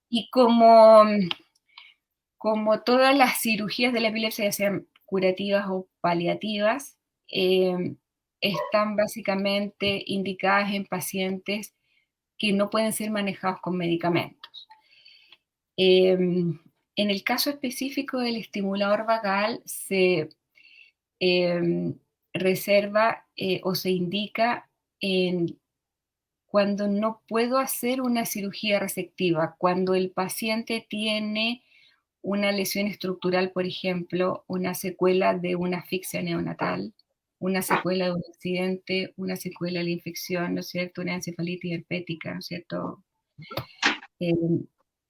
Y como todas las cirugías de la epilepsia, ya sean curativas o paliativas, están básicamente indicadas en pacientes que no pueden ser manejados con medicamentos. En el caso específico del estimulador vagal, se reserva o se indica cuando no puedo hacer una cirugía resectiva, cuando el paciente tiene una lesión estructural, por ejemplo, una secuela de una asfixia neonatal, una secuela de un accidente, una secuela de la infección, ¿no es cierto?, una encefalitis herpética, ¿no es cierto?,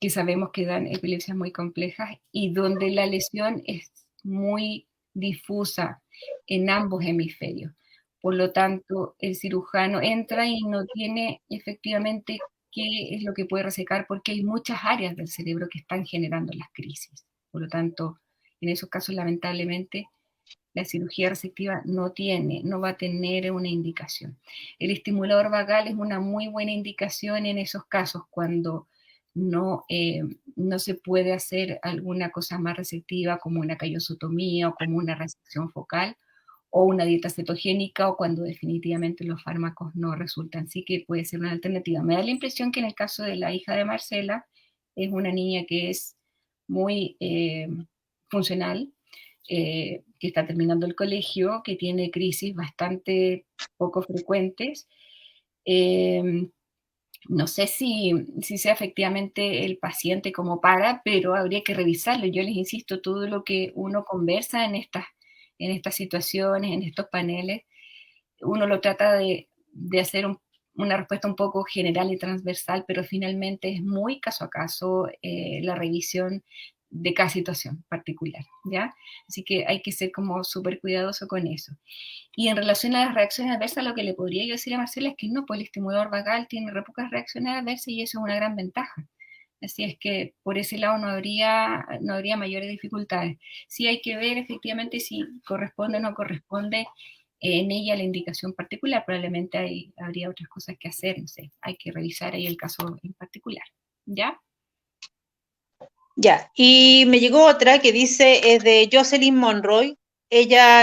que sabemos que dan epilepsias muy complejas y donde la lesión es muy difusa en ambos hemisferios. Por lo tanto, el cirujano entra y no tiene efectivamente qué es lo que puede resecar, porque hay muchas áreas del cerebro que están generando las crisis. Por lo tanto, en esos casos, lamentablemente, la cirugía resectiva no va a tener una indicación. El estimulador vagal es una muy buena indicación en esos casos cuando no se puede hacer alguna cosa más receptiva como una callosotomía o como una resección focal o una dieta cetogénica o cuando definitivamente los fármacos no resultan. Sí que puede ser una alternativa. Me da la impresión que en el caso de la hija de Marcela es una niña que es muy funcional, que está terminando el colegio, que tiene crisis bastante poco frecuentes. No sé si sea efectivamente el paciente como para, pero habría que revisarlo. Yo les insisto, todo lo que uno conversa en estas situaciones, en estos paneles, uno lo trata de hacer una respuesta un poco general y transversal, pero finalmente es muy caso a caso la revisión de cada situación particular, ¿ya? Así que hay que ser como súper cuidadoso con eso. Y en relación a las reacciones adversas, lo que le podría yo decir a Marcela es que no, pues el estimulador vagal tiene re pocas reacciones adversas y eso es una gran ventaja. Así es que por ese lado no habría mayores dificultades. Sí hay que ver efectivamente si corresponde o no corresponde en ella la indicación particular. Probablemente habría otras cosas que hacer, no sé, hay que revisar ahí el caso en particular. ¿Ya? Ya, y me llegó otra que dice, es de Jocelyn Monroy. Ella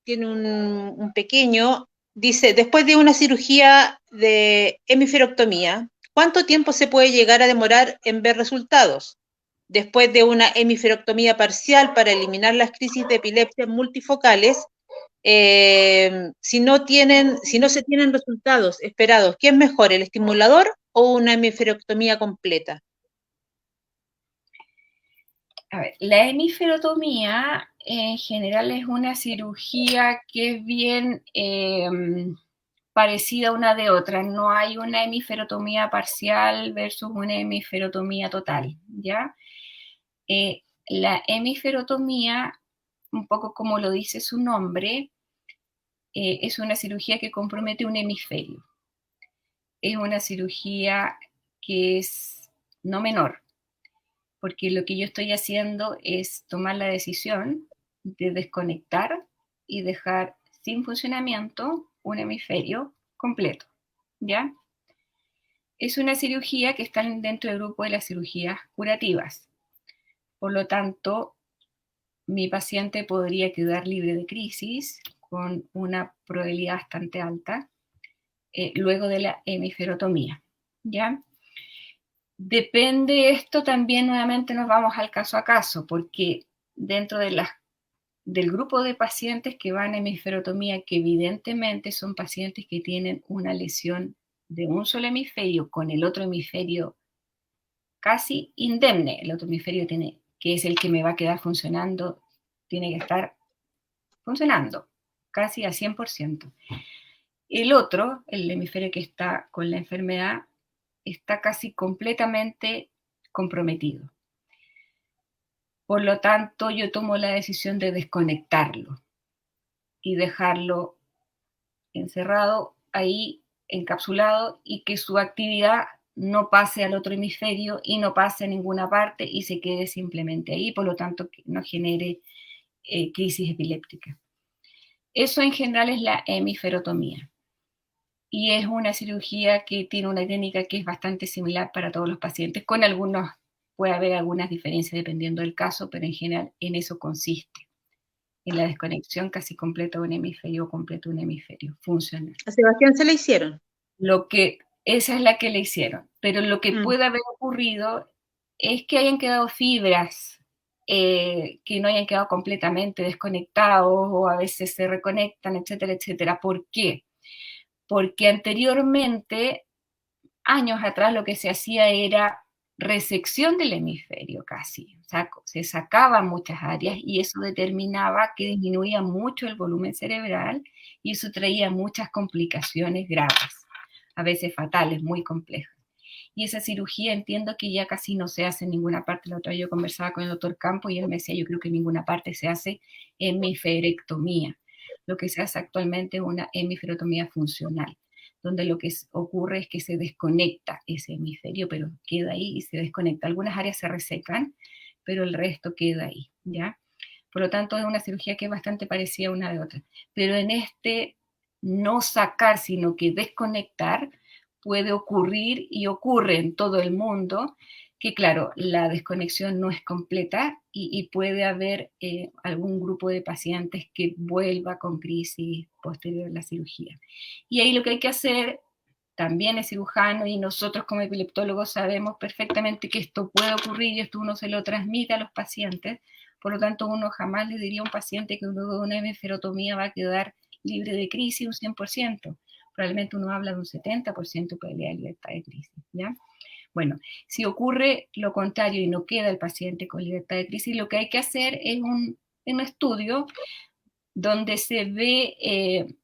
tiene un pequeño, dice, después de una cirugía de hemiferoctomía, ¿cuánto tiempo se puede llegar a demorar en ver resultados? Después de una hemiferoctomía parcial para eliminar las crisis de epilepsia multifocales, si no se tienen resultados esperados, ¿qué es mejor, el estimulador o una hemiferoctomía completa? A ver, la hemiferotomía en general es una cirugía que es bien parecida una de otra. No hay una hemiferotomía parcial versus una hemiferotomía total, ¿ya? La hemiferotomía, un poco como lo dice su nombre, es una cirugía que compromete un hemisferio. Es una cirugía que es no menor, porque lo que yo estoy haciendo es tomar la decisión de desconectar y dejar sin funcionamiento un hemisferio completo, ¿ya? Es una cirugía que está dentro del grupo de las cirugías curativas. Por lo tanto, mi paciente podría quedar libre de crisis con una probabilidad bastante alta luego de la hemiferotomía, ¿ya? Depende esto también, nuevamente nos vamos al caso a caso, porque dentro del grupo de pacientes que van a hemiferotomía, que evidentemente son pacientes que tienen una lesión de un solo hemisferio con el otro hemisferio casi indemne, el otro hemisferio que es el que me va a quedar funcionando, tiene que estar funcionando casi al 100%. El otro, el hemisferio que está con la enfermedad, está casi completamente comprometido. Por lo tanto, yo tomo la decisión de desconectarlo y dejarlo encerrado ahí, encapsulado, y que su actividad no pase al otro hemisferio y no pase a ninguna parte y se quede simplemente ahí, por lo tanto, que no genere crisis epiléptica. Eso en general es la hemiferotomía. Y es una cirugía que tiene una técnica que es bastante similar para todos los pacientes, puede haber algunas diferencias dependiendo del caso, pero en general en eso consiste, en la desconexión casi completa de un hemisferio o completo de un hemisferio funcional. ¿A Sebastián se le hicieron? Esa es la que le hicieron, pero lo que puede haber ocurrido es que hayan quedado fibras que no hayan quedado completamente desconectados o a veces se reconectan, etcétera, etcétera. ¿Por qué? Porque anteriormente, años atrás, lo que se hacía era resección del hemisferio casi. O sea, se sacaban muchas áreas y eso determinaba que disminuía mucho el volumen cerebral y eso traía muchas complicaciones graves, a veces fatales, muy complejas. y esa cirugía entiendo que ya casi no se hace en ninguna parte. La otra vez yo conversaba con el doctor Campo y él me decía, yo creo que en ninguna parte se hace hemisferectomía. Lo que se hace actualmente es una hemisferectomía funcional, donde lo que ocurre es que se desconecta ese hemisferio, pero queda ahí y se desconecta. Algunas áreas se resecan, pero el resto queda ahí, ¿ya? Por lo tanto, es una cirugía que es bastante parecida a una de otra. Pero en este no sacar, sino que desconectar, puede ocurrir y ocurre en todo el mundo, que claro, la desconexión no es completa y puede haber algún grupo de pacientes que vuelva con crisis posterior a la cirugía. Y ahí lo que hay que hacer, también es cirujano y nosotros como epileptólogos sabemos perfectamente que esto puede ocurrir y esto uno se lo transmite a los pacientes. Por lo tanto, uno jamás le diría a un paciente que luego de una hemisferotomía va a quedar libre de crisis un 100%. Probablemente uno habla de un 70% de probabilidad de libertad de crisis, ¿ya? Bueno, si ocurre lo contrario y no queda el paciente con libertad de crisis, lo que hay que hacer es un estudio donde se ve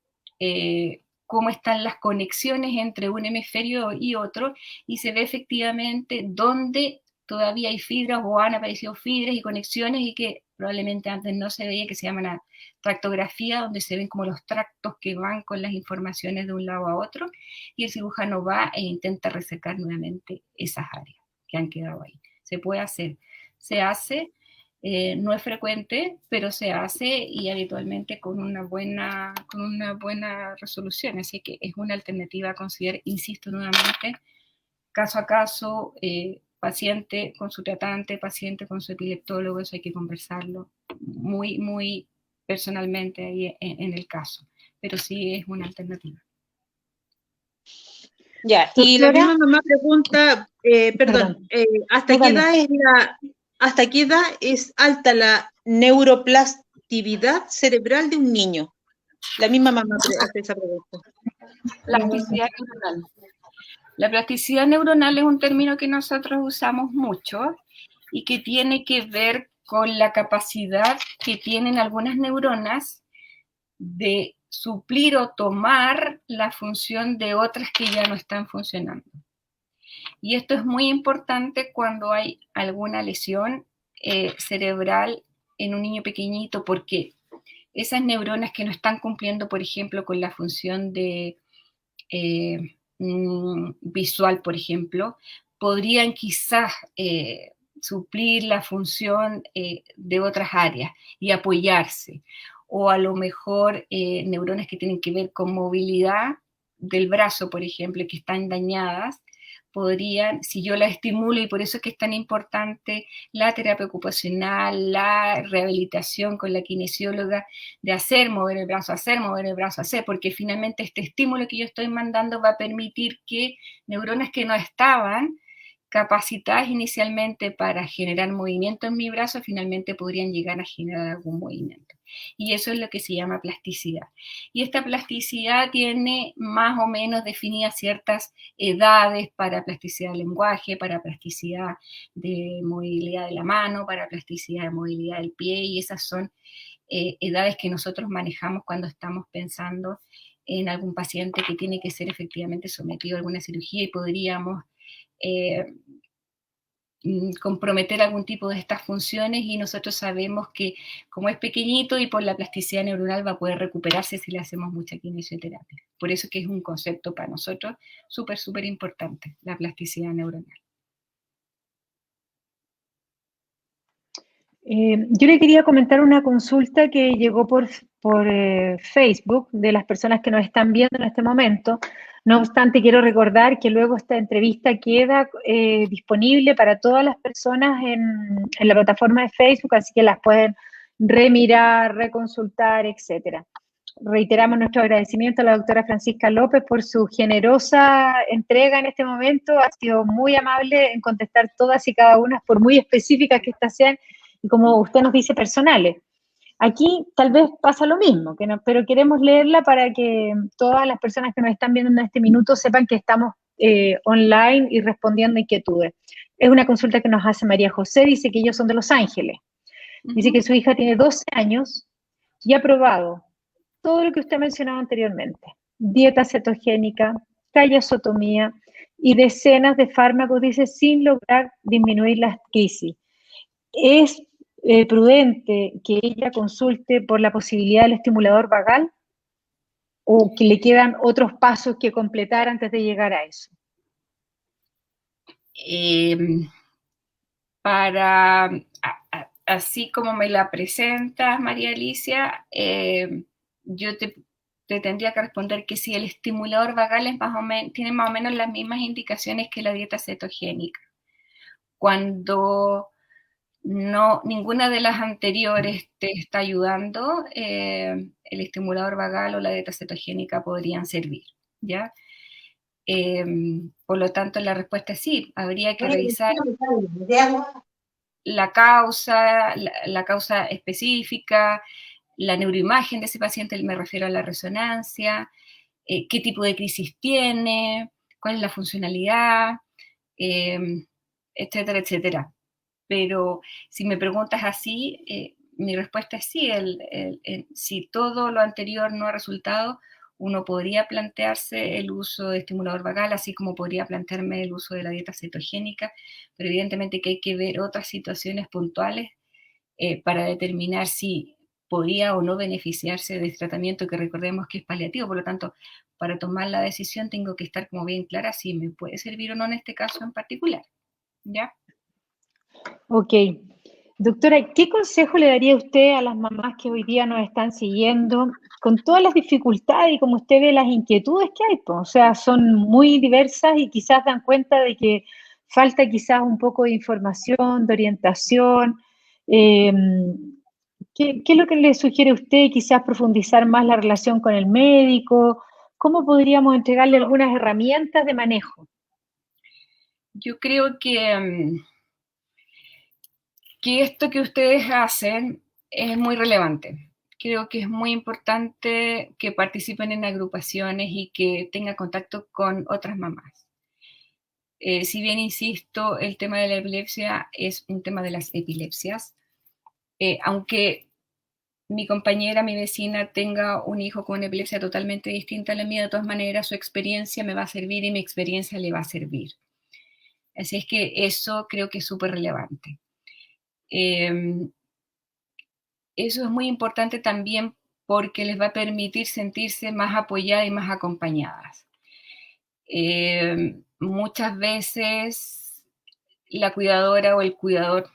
cómo están las conexiones entre un hemisferio y otro, y se ve efectivamente dónde todavía hay fibras o han aparecido fibras y conexiones y que probablemente antes no se veía, que se llama una tractografía, donde se ven como los tractos que van con las informaciones de un lado a otro, y el cirujano va e intenta resecar nuevamente esas áreas que han quedado ahí. Se puede hacer, se hace, no es frecuente, pero se hace y habitualmente con una buena resolución, así que es una alternativa a considerar, insisto nuevamente, caso a caso, paciente con su tratante, paciente con su epileptólogo, eso hay que conversarlo muy, muy personalmente ahí en el caso, pero sí es una alternativa. Ya, y la misma mamá pregunta, ¿hasta qué edad es alta la neuroplasticidad cerebral de un niño? La misma mamá hace esa pregunta. Plasticidad neuronal. La plasticidad neuronal es un término que nosotros usamos mucho y que tiene que ver con la capacidad que tienen algunas neuronas de suplir o tomar la función de otras que ya no están funcionando. Y esto es muy importante cuando hay alguna lesión cerebral en un niño pequeñito, porque esas neuronas que no están cumpliendo, por ejemplo, con la función de visual, por ejemplo, podrían quizás suplir la función de otras áreas y apoyarse. O a lo mejor neuronas que tienen que ver con movilidad del brazo, por ejemplo, que están dañadas, podrían, si yo la estimulo, y por eso es que es tan importante la terapia ocupacional, la rehabilitación con la kinesióloga, de hacer mover el brazo, porque finalmente este estímulo que yo estoy mandando va a permitir que neuronas que no estaban capacitadas inicialmente para generar movimiento en mi brazo, finalmente podrían llegar a generar algún movimiento. Y eso es lo que se llama plasticidad. Y esta plasticidad tiene más o menos definidas ciertas edades para plasticidad del lenguaje, para plasticidad de movilidad de la mano, para plasticidad de movilidad del pie, y esas son edades que nosotros manejamos cuando estamos pensando en algún paciente que tiene que ser efectivamente sometido a alguna cirugía y podríamos comprometer algún tipo de estas funciones, y nosotros sabemos que como es pequeñito y por la plasticidad neuronal va a poder recuperarse si le hacemos mucha kinesioterapia. Por eso que es un concepto para nosotros súper, súper importante, la plasticidad neuronal. Yo le quería comentar una consulta que llegó por Facebook de las personas que nos están viendo en este momento. No obstante, quiero recordar que luego esta entrevista queda disponible para todas las personas en la plataforma de Facebook, así que las pueden remirar, reconsultar, etc. Reiteramos nuestro agradecimiento a la doctora Francisca López por su generosa entrega en este momento. Ha sido muy amable en contestar todas y cada una, por muy específicas que estas sean, y como usted nos dice, personales. Aquí tal vez pasa lo mismo, pero queremos leerla para que todas las personas que nos están viendo en este minuto sepan que estamos online y respondiendo inquietudes. Es una consulta que nos hace María José, dice que ellos son de Los Ángeles. Dice que su hija tiene 12 años y ha probado todo lo que usted ha mencionado anteriormente: dieta cetogénica, callosotomía, y decenas de fármacos, dice, sin lograr disminuir las crisis. ¿Es prudente que ella consulte por la posibilidad del estimulador vagal o que le quedan otros pasos que completar antes de llegar a eso? Así como me la presentas, María Alicia, yo te tendría que responder que sí, el estimulador vagal es tiene más o menos las mismas indicaciones que la dieta cetogénica. Cuando ninguna de las anteriores te está ayudando, el estimulador vagal o la dieta cetogénica podrían servir, ¿ya? Por lo tanto, la respuesta es sí, habría que revisar la causa específica, la neuroimagen de ese paciente, me refiero a la resonancia, qué tipo de crisis tiene, cuál es la funcionalidad, etcétera, etcétera. Pero si me preguntas así, mi respuesta es sí. Si todo lo anterior no ha resultado, uno podría plantearse el uso de estimulador vagal, así como podría plantearme el uso de la dieta cetogénica, pero evidentemente que hay que ver otras situaciones puntuales para determinar si podría o no beneficiarse de este tratamiento, que recordemos que es paliativo. Por lo tanto, para tomar la decisión tengo que estar como bien clara si me puede servir o no en este caso en particular, ¿ya? Ok. Doctora, ¿qué consejo le daría usted a las mamás que hoy día nos están siguiendo con todas las dificultades y como usted ve las inquietudes que hay? Pues, o sea, son muy diversas y quizás dan cuenta de que falta quizás un poco de información, de orientación. Eh, ¿qué es lo que le sugiere a usted? Quizás profundizar más la relación con el médico. ¿Cómo podríamos entregarle algunas herramientas de manejo? Yo creo que esto que ustedes hacen es muy relevante. Creo que es muy importante que participen en agrupaciones y que tengan contacto con otras mamás. Si bien, insisto, el tema de la epilepsia es un tema de las epilepsias, aunque mi compañera, mi vecina, tenga un hijo con una epilepsia totalmente distinta a la mía, de todas maneras su experiencia me va a servir y mi experiencia le va a servir. Así es que eso creo que es súper relevante. Eso es muy importante también porque les va a permitir sentirse más apoyadas y más acompañadas. Muchas veces la cuidadora o el cuidador,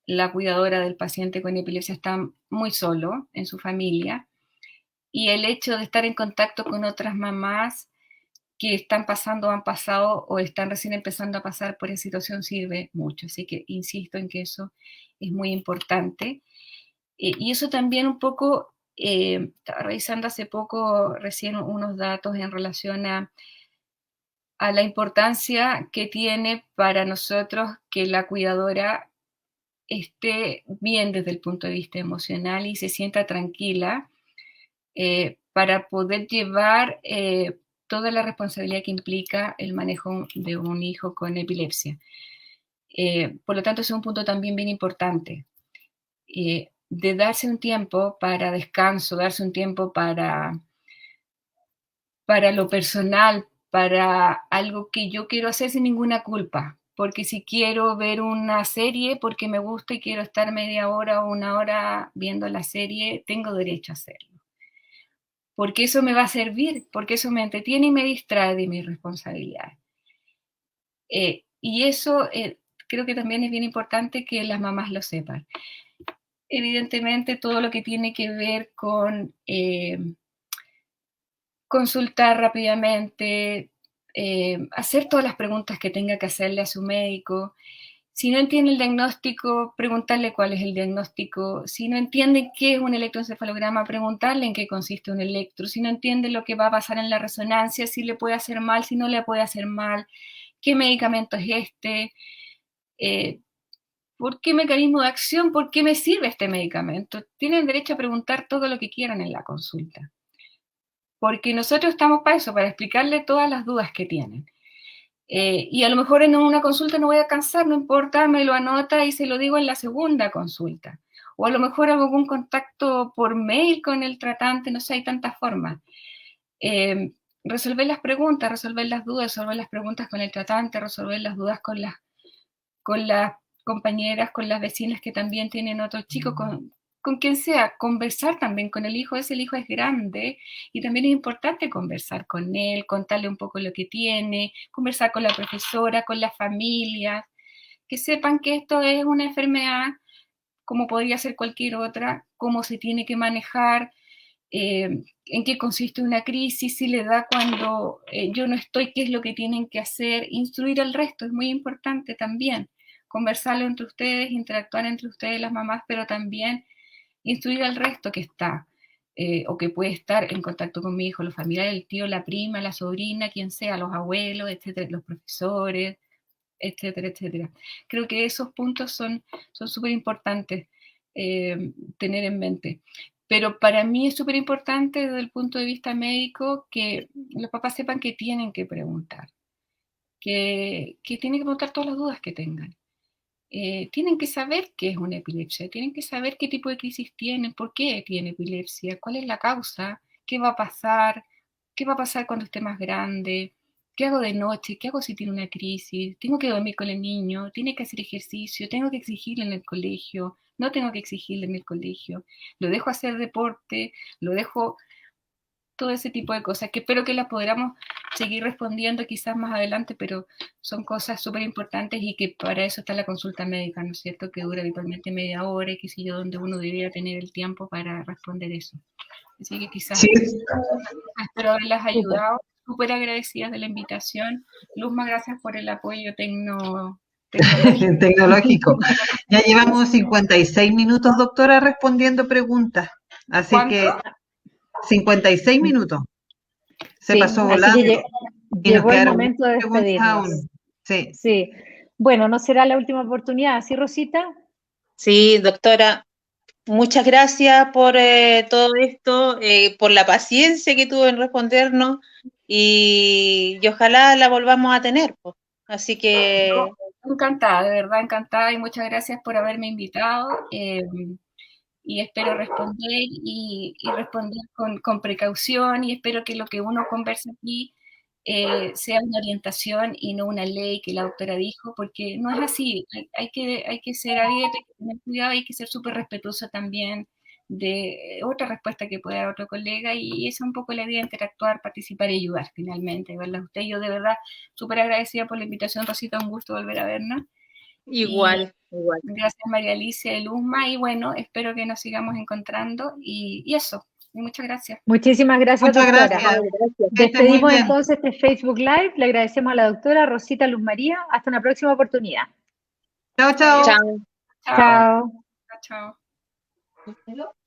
la cuidadora del paciente con epilepsia está muy solo en su familia y el hecho de estar en contacto con otras mamás que están pasando, han pasado o están recién empezando a pasar por esa situación sirve mucho. Así que insisto en que eso es muy importante. Y eso también un poco, estaba revisando hace poco recién unos datos en relación a la importancia que tiene para nosotros que la cuidadora esté bien desde el punto de vista emocional y se sienta tranquila para poder llevar toda la responsabilidad que implica el manejo de un hijo con epilepsia. Por lo tanto, es un punto también bien importante. De darse un tiempo para descanso, darse un tiempo para lo personal, para algo que yo quiero hacer sin ninguna culpa. Porque si quiero ver una serie porque me gusta y quiero estar media hora o una hora viendo la serie, tengo derecho a hacerlo. Porque eso me va a servir, porque eso me entretiene y me distrae de mis responsabilidades. Y eso creo que también es bien importante que las mamás lo sepan. Evidentemente, todo lo que tiene que ver con consultar rápidamente, hacer todas las preguntas que tenga que hacerle a su médico. Si no entiende el diagnóstico, preguntarle cuál es el diagnóstico. Si no entiende qué es un electroencefalograma, preguntarle en qué consiste un electro. Si no entiende lo que va a pasar en la resonancia, si le puede hacer mal, si no le puede hacer mal, qué medicamento es este, por qué mecanismo de acción, por qué me sirve este medicamento. Tienen derecho a preguntar todo lo que quieran en la consulta. Porque nosotros estamos para eso, para explicarle todas las dudas que tienen. Y a lo mejor en una consulta no voy a alcanzar, no importa, me lo anota y se lo digo en la segunda consulta. O a lo mejor hago algún contacto por mail con el tratante, no sé, hay tantas formas. resolver las preguntas, resolver las dudas, resolver las preguntas con el tratante, resolver las dudas con las compañeras, con las vecinas que también tienen otros chicos, con quien sea, conversar también con el hijo es grande y también es importante conversar con él, contarle un poco lo que tiene, conversar con la profesora, con la familia, que sepan que esto es una enfermedad como podría ser cualquier otra, cómo se tiene que manejar, en qué consiste una crisis, si le da cuando yo no estoy, qué es lo que tienen que hacer, instruir al resto, es muy importante también, conversarlo entre ustedes, interactuar entre ustedes las mamás, pero también instruir al resto que está, o que puede estar en contacto con mi hijo, los familiares, el tío, la prima, la sobrina, quien sea, los abuelos, etcétera, los profesores, etcétera, etcétera. Creo que esos puntos son súper importantes tener en mente. Pero para mí es súper importante desde el punto de vista médico que los papás sepan que tienen que preguntar, que tienen que preguntar todas las dudas que tengan. Tienen que saber qué es una epilepsia, tienen que saber qué tipo de crisis tienen, por qué tiene epilepsia, cuál es la causa, qué va a pasar cuando esté más grande, qué hago de noche, qué hago si tiene una crisis, tengo que dormir con el niño, tiene que hacer ejercicio, tengo que exigirle en el colegio, no tengo que exigirle en el colegio, lo dejo hacer deporte, lo dejo todo ese tipo de cosas, que espero que las podamos seguir respondiendo quizás más adelante, pero son cosas súper importantes y que para eso está la consulta médica, ¿no es cierto? Que dura habitualmente media hora y qué sé yo, donde uno debería tener el tiempo para responder eso. Así que quizás Sí. espero haberlas ayudado. Súper agradecidas de la invitación. Luzma, gracias por el apoyo tecnológico. Tecnológico. Ya llevamos 56 minutos, doctora, respondiendo preguntas. Así ¿Cuánto? que 56 minutos. Se Sí, pasó así volando. que Y nos llegó el quedaron momento de preguntas despedirnos. aún. Sí. Sí. Bueno, no será la última oportunidad, ¿sí, Rosita? Sí, doctora, muchas gracias por todo esto, por la paciencia que tuvo en respondernos y ojalá la volvamos a tener, pues. Así que Encantada, de verdad encantada y muchas gracias por haberme invitado. Y espero responder y responder con precaución y espero que lo que uno conversa aquí sea una orientación y no una ley que la doctora dijo, porque no es así, hay que ser abierto, hay que tener cuidado, hay que ser súper respetuoso también de otra respuesta que pueda dar otro colega y esa es un poco la idea, interactuar, participar y ayudar finalmente, ¿verdad? Usted, yo de verdad súper agradecida por la invitación, Rosita, un gusto volver a vernos. igual, igual. Gracias María Alicia y Luzma y bueno, espero que nos sigamos encontrando y eso, muchas gracias. Muchísimas gracias, Muchas doctora. gracias. Gracias. Que esté muy Despedimos bien. entonces este Facebook Live. Le agradecemos a la doctora Rosita Luz María. Hasta una próxima oportunidad. Chao, chao. Chao. Chao. Chao. Chao.